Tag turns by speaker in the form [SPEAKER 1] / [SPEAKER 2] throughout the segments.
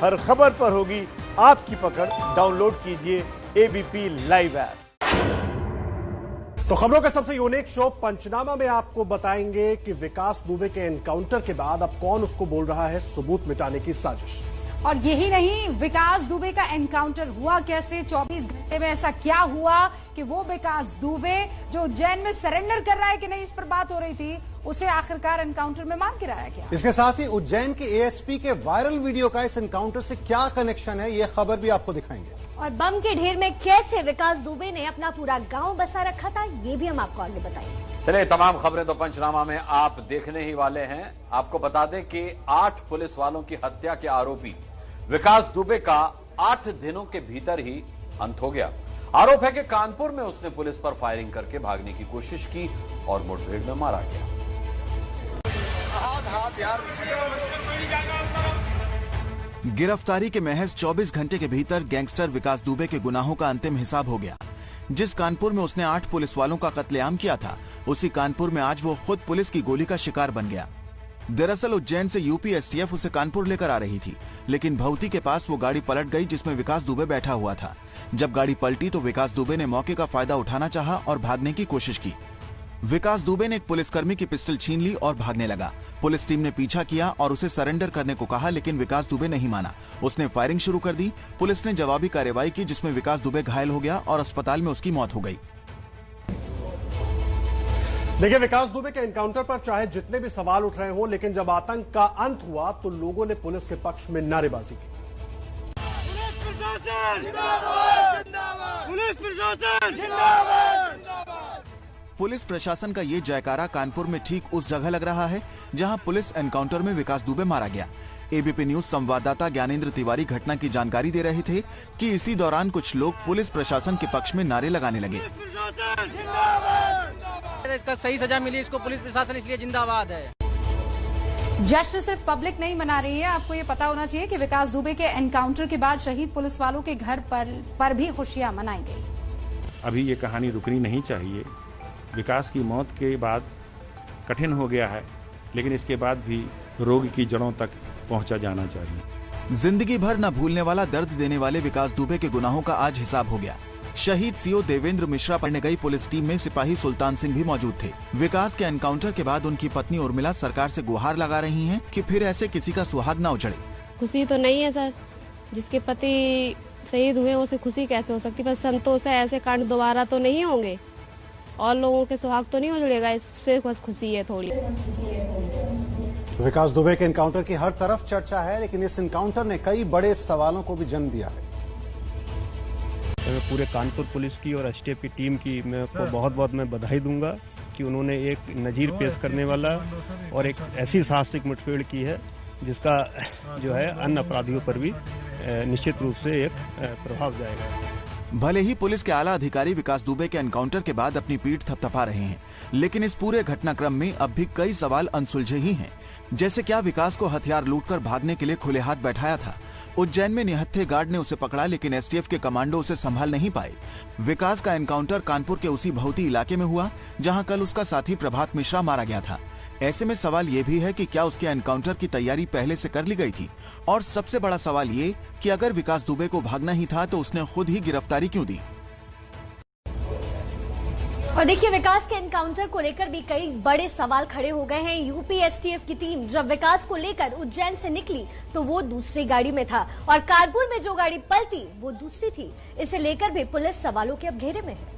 [SPEAKER 1] हर खबर पर होगी आपकी पकड़। डाउनलोड कीजिए एबीपी लाइव ऐप। तो खबरों का सबसे यूनिक शो पंचनामा में आपको बताएंगे कि विकास दुबे के एनकाउंटर के बाद अब कौन उसको बोल रहा है सबूत मिटाने की साजिश।
[SPEAKER 2] और यही नहीं, विकास दुबे का एनकाउंटर हुआ कैसे, 24 घंटे में ऐसा क्या हुआ कि वो विकास दुबे जो उज्जैन में सरेंडर कर रहा है कि नहीं, इस पर बात हो रही थी, उसे आखिरकार एनकाउंटर में मार गिराया गया।
[SPEAKER 3] इसके साथ ही उज्जैन के एएसपी के वायरल वीडियो का इस एनकाउंटर से क्या कनेक्शन है, ये खबर भी आपको दिखाएंगे।
[SPEAKER 4] और बम के ढेर में कैसे विकास दुबे ने अपना पूरा गांव बसा रखा था, ये भी हम आपको आगे बताएंगे।
[SPEAKER 5] चलिए, तमाम खबरें तो पंचनामा में आप देखने ही वाले हैं। आपको बता दें कि 8 पुलिस वालों की हत्या के आरोपी विकास दुबे का 8 दिनों के भीतर ही अंत हो गया। आरोप है कि कानपुर में उसने पुलिस पर फायरिंग करके भागने की कोशिश की और मुठभेड़ में मारा गया।
[SPEAKER 6] गिरफ्तारी के महज 24 घंटे के भीतर गैंगस्टर विकास दुबे के गुनाहों का अंतिम हिसाब हो गया। जिस कानपुर में उसने 8 पुलिस वालों का कत्लेआम किया था, उसी कानपुर में आज वो खुद पुलिस की गोली का शिकार बन गया। दरअसल उज्जैन से यूपी एसटीएफ उसे कानपुर लेकर आ रही थी, लेकिन भवती के पास वो गाड़ी पलट गई जिसमें विकास दुबे बैठा हुआ था। जब गाड़ी पलटी तो विकास दुबे ने मौके का फायदा उठाना चाहा और भागने की कोशिश की। विकास दुबे ने एक पुलिसकर्मी की पिस्टल छीन ली और भागने लगा। पुलिस टीम ने पीछा किया और उसे सरेंडर करने को कहा, लेकिन विकास दुबे नहीं माना। उसने फायरिंग शुरू कर दी। पुलिस ने जवाबी कार्रवाई की, जिसमें विकास दुबे घायल हो गया और अस्पताल में उसकी मौत हो गई।
[SPEAKER 3] देखिए, विकास दुबे के एनकाउंटर पर चाहे जितने भी सवाल उठ रहे हो, लेकिन जब आतंक का अंत हुआ तो लोगों ने पुलिस के पक्ष में नारेबाजी की।
[SPEAKER 6] पुलिस प्रशासन का ये जयकारा कानपुर में ठीक उस जगह लग रहा है जहां पुलिस एनकाउंटर में विकास दुबे मारा गया। एबीपी न्यूज संवाददाता ज्ञानेंद्र तिवारी घटना की जानकारी दे रहे थे कि इसी दौरान कुछ लोग पुलिस प्रशासन के पक्ष में नारे लगाने लगे।
[SPEAKER 7] इसका सही सजा मिली इसको, पुलिस प्रशासन इसलिए जिंदाबाद है।
[SPEAKER 2] जश्न सिर्फ पब्लिक नहीं मना रही है। आपको ये पता होना चाहिए कि विकास दुबे के एनकाउंटर के बाद शहीद पुलिस वालों के घर पर भी खुशियां मनाई गई।
[SPEAKER 8] अभी ये कहानी रुकनी नहीं चाहिए। विकास की मौत के बाद कठिन हो गया है, लेकिन इसके बाद भी रोग की जड़ों तक पहुंचा जाना चाहिए।
[SPEAKER 6] जिंदगी भर न भूलने वाला दर्द देने वाले विकास दुबे के गुनाहों का आज हिसाब हो गया। शहीद सीओ देवेंद्र मिश्रा पढ़ने गई पुलिस टीम में सिपाही सुल्तान सिंह भी मौजूद थे। विकास के एनकाउंटर के बाद उनकी पत्नी उर्मिला सरकार से गुहार लगा रही हैं कि फिर ऐसे किसी का सुहाग न उजड़े।
[SPEAKER 9] खुशी तो नहीं है सर, जिसके पति शहीद हुए उसे खुशी कैसे हो सकती, पर संतोष है ऐसे कांड दोबारा तो नहीं होंगे और लोगों के सुहाग तो नहीं उजड़ेगा, इससे बस खुशी है थोड़ी।
[SPEAKER 3] विकास दुबे के एनकाउंटर की हर तरफ चर्चा है, लेकिन इस एनकाउंटर ने कई बड़े सवालों को भी जन्म दिया है।
[SPEAKER 10] पूरे कानपुर पुलिस की और एसटीएफ की टीम की मैं बहुत बहुत मैं बधाई दूंगा कि उन्होंने एक नजीर पेश करने वाला और एक ऐसी साहसिक मुठभेड़ की है जिसका जो है अन्य अपराधियों पर भी निश्चित रूप से एक प्रभाव जाएगा।
[SPEAKER 6] भले ही पुलिस के आला अधिकारी विकास दुबे के एनकाउंटर के बाद अपनी पीठ थपथपा रहे हैं, लेकिन इस पूरे घटनाक्रम में अब भी कई सवाल अनसुलझे ही हैं। जैसे क्या विकास को हथियार लूटकर भागने के लिए खुले हाथ बैठाया था? उज्जैन में निहत्थे गार्ड ने उसे पकड़ा, लेकिन एसटीएफ के कमांडो उसे संभाल नहीं पाए। विकास का एनकाउंटर कानपुर के उसी भवती इलाके में हुआ जहां कल उसका साथी प्रभात मिश्रा मारा गया था। ऐसे में सवाल ये भी है कि क्या उसके एनकाउंटर की तैयारी पहले से कर ली गई थी? और सबसे बड़ा सवाल ये कि अगर विकास दुबे को भागना ही था तो उसने खुद ही गिरफ्तारी क्यों दी?
[SPEAKER 4] और देखिए, विकास के एनकाउंटर को लेकर भी कई बड़े सवाल खड़े हो गए हैं। यूपी एसटीएफ की टीम जब विकास को लेकर उज्जैन से निकली तो वो दूसरी गाड़ी में था और कानपुर में जो गाड़ी पलटी वो दूसरी थी। इसे लेकर भी पुलिस सवालों के अब घेरे में है।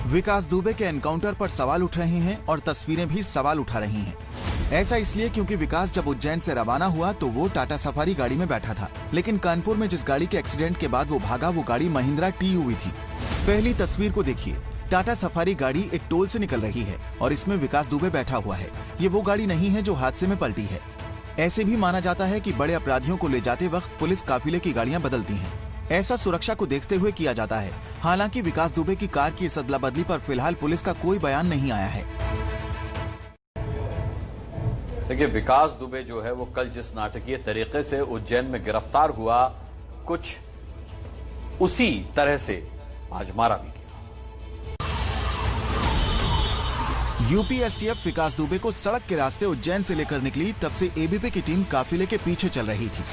[SPEAKER 6] विकास दुबे के एनकाउंटर पर सवाल उठ रहे हैं और तस्वीरें भी सवाल उठा रही हैं। ऐसा इसलिए क्योंकि विकास जब उज्जैन से रवाना हुआ तो वो टाटा सफारी गाड़ी में बैठा था, लेकिन कानपुर में जिस गाड़ी के एक्सीडेंट के बाद वो भागा वो गाड़ी महिंद्रा टीयूवी थी। पहली तस्वीर को देखिए, टाटा सफारी गाड़ी एक टोल से निकल रही है और इसमें विकास दुबे बैठा हुआ है। ये वो गाड़ी नहीं है जो हादसे में पलटी है। ऐसे भी माना जाता है कि बड़े अपराधियों को ले जाते वक्त पुलिस काफिले की गाड़ियां बदलती हैं। ऐसा सुरक्षा को देखते हुए किया जाता है। हालांकि विकास दुबे की कार की इस अदला बदली पर फिलहाल पुलिस का कोई बयान नहीं आया है।
[SPEAKER 5] देखिए, विकास दुबे जो है वो कल जिस नाटकीय तरीके से उज्जैन में गिरफ्तार हुआ, कुछ उसी तरह से आज मारा भी गया।
[SPEAKER 6] यूपी एसटीएफ विकास दुबे को सड़क के रास्ते उज्जैन से लेकर निकली, तब से एबीपी की टीम काफिले के पीछे चल रही थी।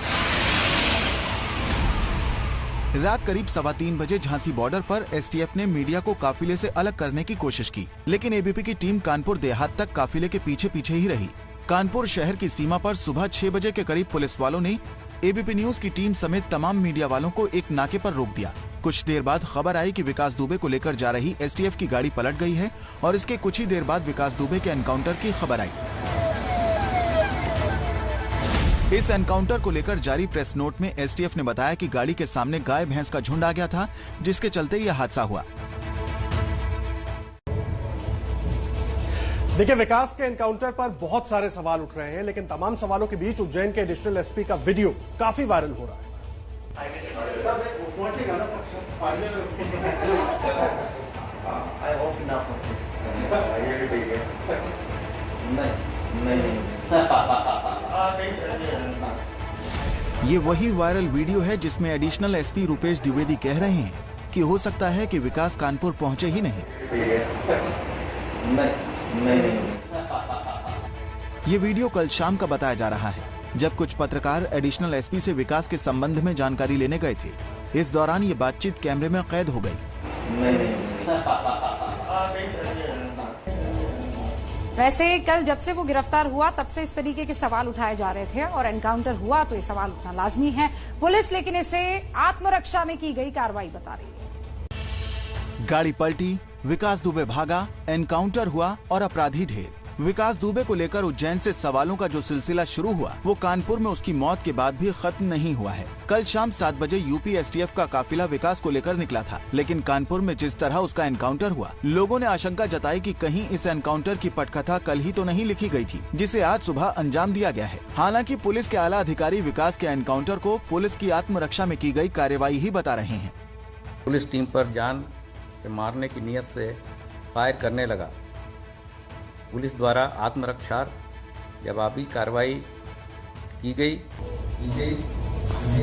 [SPEAKER 6] रात करीब 3:15 बजे झांसी बॉर्डर पर एसटीएफ ने मीडिया को काफिले से अलग करने की कोशिश की, लेकिन एबीपी की टीम कानपुर देहात तक काफिले के पीछे पीछे ही रही। कानपुर शहर की सीमा पर सुबह 6 बजे के करीब पुलिस वालों ने एबीपी न्यूज की टीम समेत तमाम मीडिया वालों को एक नाके पर रोक दिया। कुछ देर बाद खबर आई कि विकास दुबे को लेकर जा रही एसटीएफ की गाड़ी पलट गई है और इसके कुछ ही देर बाद विकास दुबे के एनकाउंटर की खबर आई। इस एनकाउंटर को लेकर जारी प्रेस नोट में एसटीएफ ने बताया कि गाड़ी के सामने गाय भैंस का झुंड आ गया था, जिसके चलते यह हादसा हुआ।
[SPEAKER 1] देखिए, विकास के एनकाउंटर पर बहुत सारे सवाल उठ रहे हैं, लेकिन तमाम सवालों के बीच उज्जैन के एडिशनल एसपी का वीडियो काफी वायरल हो रहा है।
[SPEAKER 6] ये वही वायरल वीडियो है जिसमें एडिशनल एसपी रुपेश द्विवेदी कह रहे हैं कि हो सकता है कि विकास कानपुर पहुंचे ही नहीं। ये वीडियो कल शाम का बताया जा रहा है, जब कुछ पत्रकार एडिशनल एसपी से विकास के संबंध में जानकारी लेने गए थे। इस दौरान ये बातचीत कैमरे में कैद हो गई।
[SPEAKER 2] वैसे कल जब से वो गिरफ्तार हुआ तब से इस तरीके के सवाल उठाए जा रहे थे और एनकाउंटर हुआ तो ये सवाल उठना लाजमी है। पुलिस लेकिन इसे आत्मरक्षा में की गई कार्रवाई बता रही है।
[SPEAKER 6] गाड़ी पलटी, विकास दुबे भागा, एनकाउंटर हुआ और अपराधी ढेर। विकास दुबे को लेकर उज्जैन से सवालों का जो सिलसिला शुरू हुआ वो कानपुर में उसकी मौत के बाद भी खत्म नहीं हुआ है। कल शाम 7 बजे यूपी एसटीएफ का काफिला विकास को लेकर निकला था, लेकिन कानपुर में जिस तरह उसका एनकाउंटर हुआ, लोगों ने आशंका जताई कि कहीं इस एनकाउंटर की पटकथा कल ही तो नहीं लिखी गई थी, जिसे आज सुबह अंजाम दिया गया है। हालांकि पुलिस के आला अधिकारी विकास के एनकाउंटर को पुलिस की आत्मरक्षा में की गई कार्रवाई ही बता रहे हैं।
[SPEAKER 11] पुलिस टीम पर जान से मारने की नीयत से फायर करने लगा। पुलिस द्वारा आत्मरक्षार्थ जवाबी कार्रवाई की गई।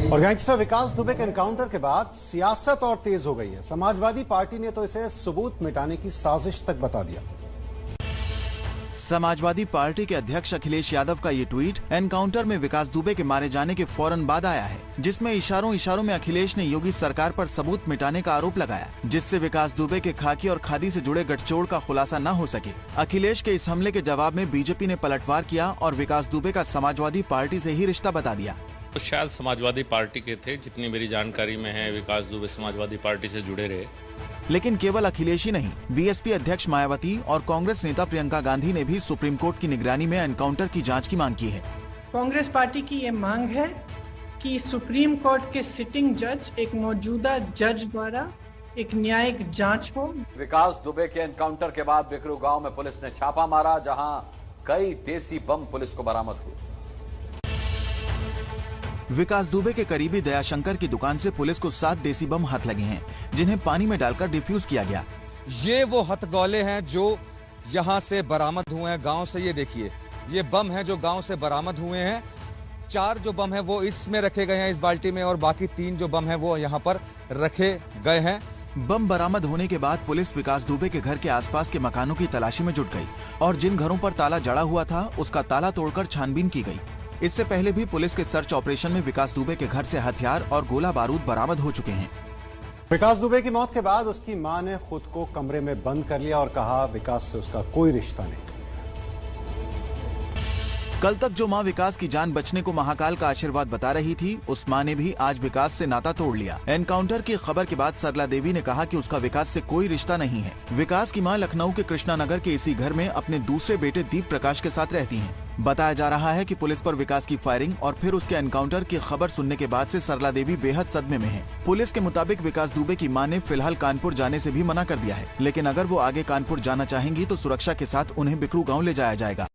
[SPEAKER 1] और गैंगस्टर विकास दुबे के एनकाउंटर के बाद सियासत और तेज हो गई है। समाजवादी पार्टी ने तो इसे सबूत मिटाने की साजिश तक बता दिया।
[SPEAKER 6] समाजवादी पार्टी के अध्यक्ष अखिलेश यादव का ये ट्वीट एनकाउंटर में विकास दुबे के मारे जाने के फौरन बाद आया है, जिसमें इशारों में अखिलेश ने योगी सरकार पर सबूत मिटाने का आरोप लगाया, जिससे विकास दुबे के खाकी और खादी से जुड़े गठजोड़ का खुलासा न हो सके। अखिलेश के इस हमले के जवाब में बीजेपी ने पलटवार किया और विकास दुबे का समाजवादी पार्टी से ही रिश्ता बता दिया।
[SPEAKER 12] तो शायद समाजवादी पार्टी के थे, जितनी मेरी जानकारी में है विकास दुबे समाजवादी पार्टी से जुड़े रहे।
[SPEAKER 6] लेकिन केवल अखिलेश ही नहीं, बीएसपी अध्यक्ष मायावती और कांग्रेस नेता प्रियंका गांधी ने भी सुप्रीम कोर्ट की निगरानी में एनकाउंटर की जांच की मांग की है।
[SPEAKER 13] कांग्रेस पार्टी की ये मांग है कि सुप्रीम कोर्ट के सिटिंग जज, एक मौजूदा जज द्वारा एक न्यायिक जांच हो।
[SPEAKER 5] विकास दुबे के एनकाउंटर के बाद बिकरू गांव में पुलिस ने छापा मारा, जहां कई देसी बम पुलिस को बरामद हुए।
[SPEAKER 6] विकास दुबे के करीबी दयाशंकर की दुकान से पुलिस को 7 देसी बम हाथ लगे हैं, जिन्हें पानी में डालकर डिफ्यूज किया गया।
[SPEAKER 14] ये वो हथगोले हैं जो यहाँ से बरामद हुए हैं गांव से। ये देखिए, ये बम हैं जो गांव से बरामद हुए हैं। 4 जो बम हैं वो इसमें रखे गए हैं, इस बाल्टी में, और बाकी 3 जो बम हैं वो यहाँ पर रखे गए हैं।
[SPEAKER 6] बम बरामद होने के बाद पुलिस विकास दुबे के घर के आसपास के मकानों की तलाशी में जुट गई और जिन घरों पर ताला जड़ा हुआ था उसका ताला तोड़कर छानबीन की गई। इससे पहले भी पुलिस के सर्च ऑपरेशन में विकास दुबे के घर से हथियार और गोला बारूद बरामद हो चुके हैं।
[SPEAKER 1] विकास दुबे की मौत के बाद उसकी मां ने खुद को कमरे में बंद कर लिया और कहा विकास से उसका कोई रिश्ता नहीं।
[SPEAKER 6] कल तक जो मां विकास की जान बचने को महाकाल का आशीर्वाद बता रही थी, उस मां ने भी आज विकास से नाता तोड़ लिया। एनकाउंटर की खबर के बाद सरला देवी ने कहा कि उसका विकास से कोई रिश्ता नहीं है। विकास की मां लखनऊ के कृष्णा नगर के इसी घर में अपने दूसरे बेटे दीप प्रकाश के साथ रहती हैं। बताया जा रहा है कि पुलिस पर विकास की फायरिंग और फिर उसके एनकाउंटर की खबर सुनने के बाद से सरला देवी बेहद सदमे में है। पुलिस के मुताबिक विकास दुबे की मां ने फिलहाल कानपुर जाने से भी मना कर दिया है, लेकिन अगर वो आगे कानपुर जाना चाहेंगी तो सुरक्षा के साथ उन्हें बिकरू गाँव ले जाया जाएगा।